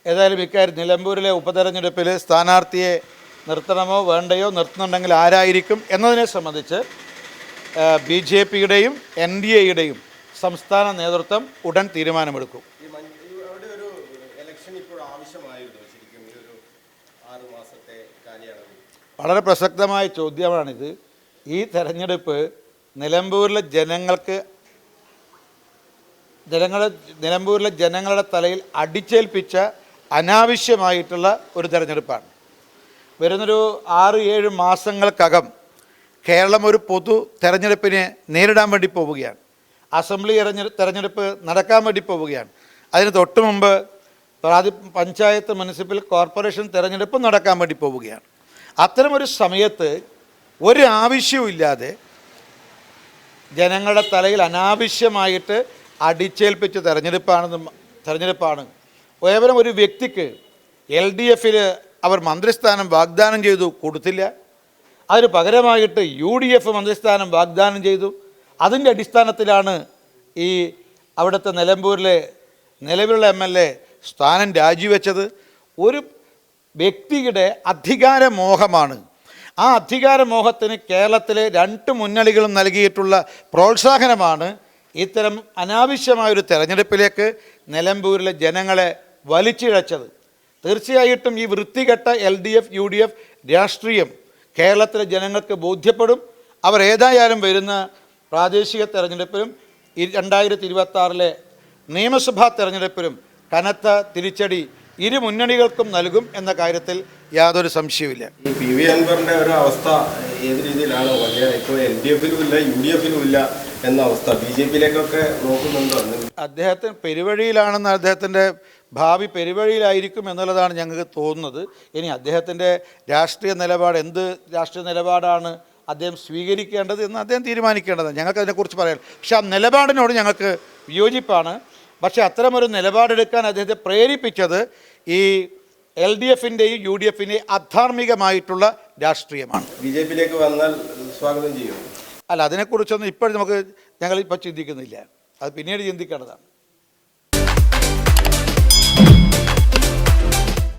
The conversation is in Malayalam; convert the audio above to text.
ഏതായാലും ഇക്കാര്യം നിലമ്പൂരിലെ ഉപതെരഞ്ഞെടുപ്പിൽ സ്ഥാനാർത്ഥിയെ നിർത്തണമോ വേണ്ടയോ, നിർത്തുന്നുണ്ടെങ്കിൽ ആരായിരിക്കും എന്നതിനെ സംബന്ധിച്ച് BJPയുടെയും NDAയുടെയും സംസ്ഥാന നേതൃത്വം ഉടൻ തീരുമാനമെടുക്കും. വളരെ പ്രസക്തമായ ചോദ്യമാണിത്. ഈ തെരഞ്ഞെടുപ്പ് നിലമ്പൂരിലെ ജനങ്ങളുടെ തലയിൽ അടിച്ചേൽപ്പിച്ച അനാവശ്യമായിട്ടുള്ള ഒരു തെരഞ്ഞെടുപ്പാണ്. വരുന്നൊരു 6-7 മാസങ്ങൾക്കകം കേരളം ഒരു പൊതു തെരഞ്ഞെടുപ്പിനെ നേരിടാൻ വേണ്ടി പോവുകയാണ്. അസംബ്ലി തെരഞ്ഞെടുപ്പ് നടക്കാൻ വേണ്ടി പോവുകയാണ്. അതിന് തൊട്ട് മുമ്പ് പഞ്ചായത്ത്, മുനിസിപ്പൽ കോർപ്പറേഷൻ തെരഞ്ഞെടുപ്പ് നടക്കാൻ വേണ്ടി പോവുകയാണ്. അത്തരമൊരു സമയത്ത് ഒരു ആവശ്യവുമില്ലാതെ ജനങ്ങളുടെ തലയിൽ അനാവശ്യമായിട്ട് അടിച്ചേൽപ്പിച്ച തെരഞ്ഞെടുപ്പാണ്. കേവലം ഒരു വ്യക്തിക്ക് LDFൽ അവർ മന്ത്രിസ്ഥാനം വാഗ്ദാനം ചെയ്തു, കൊടുത്തില്ല. അതിന് പകരമായിട്ട് UDF മന്ത്രിസ്ഥാനം വാഗ്ദാനം ചെയ്തു. അതിൻ്റെ അടിസ്ഥാനത്തിലാണ് ഈ അവിടുത്തെ നിലമ്പൂരിലെ നിലവിലുള്ള MLA സ്ഥാനം രാജിവെച്ചത്. ഒരു വ്യക്തിയുടെ അധികാരമോഹമാണ്. ആ അധികാരമോഹത്തിന് കേരളത്തിലെ 2 മുന്നണികളും നൽകിയിട്ടുള്ള പ്രോത്സാഹനമാണ് ഇത്തരം അനാവശ്യമായൊരു തെരഞ്ഞെടുപ്പിലേക്ക് നിലമ്പൂരിലെ ജനങ്ങളെ വലിച്ചിഴച്ചത്. തീർച്ചയായിട്ടും ഈ വൃത്തികെട്ട LDF UDF രാഷ്ട്രീയം കേരളത്തിലെ ജനങ്ങൾക്ക് ബോധ്യപ്പെടും. അവർ ഏതായാലും വരുന്ന പ്രാദേശിക തെരഞ്ഞെടുപ്പിലും 2026 നിയമസഭാ തെരഞ്ഞെടുപ്പിലും കനത്ത തിരിച്ചടി ഇരു മുന്നണികൾക്കും നൽകും എന്ന കാര്യത്തിൽ യാതൊരു സംശയവുമില്ല. ഈ PV അൻവറിൻ്റെ ഒരു അവസ്ഥ ഏത് രീതിയിലാണ്? വലിയ ഇപ്പോൾ LDFലും ഇല്ല, UDFലും ഇല്ല എന്ന അവസ്ഥ. BJPയിലേക്കൊക്കെ നോക്കുന്നുണ്ടോ? അദ്ദേഹത്തിന് പെരുവഴിയിലാണെന്ന്, അദ്ദേഹത്തിൻ്റെ ഭാവി പെരുവഴിയിലായിരിക്കും എന്നുള്ളതാണ് ഞങ്ങൾക്ക് തോന്നുന്നത്. ഇനി അദ്ദേഹത്തിൻ്റെ രാഷ്ട്രീയ നിലപാട്, എന്ത് രാഷ്ട്രീയ നിലപാടാണ് അദ്ദേഹം സ്വീകരിക്കേണ്ടത് എന്ന് അദ്ദേഹം തീരുമാനിക്കേണ്ടതാണ്. ഞങ്ങൾക്ക് അതിനെക്കുറിച്ച് പറയാം. പക്ഷേ ആ നിലപാടിനോട് ഞങ്ങൾക്ക് വിയോജിപ്പാണ്. പക്ഷേ അത്തരമൊരു നിലപാടെടുക്കാൻ അദ്ദേഹത്തെ പ്രേരിപ്പിച്ചത് ഈ LDFൻ്റെയും UDFൻ്റെയും അധാർമികമായിട്ടുള്ള രാഷ്ട്രീയമാണ്. BJPയിലേക്ക് വന്നാൽ സ്വാഗതം ചെയ്യും? അല്ല, അതിനെക്കുറിച്ചൊന്നും ഞങ്ങളിപ്പോൾ ചിന്തിക്കുന്നില്ല. അത് പിന്നീട് ചിന്തിക്കേണ്ടതാണ്.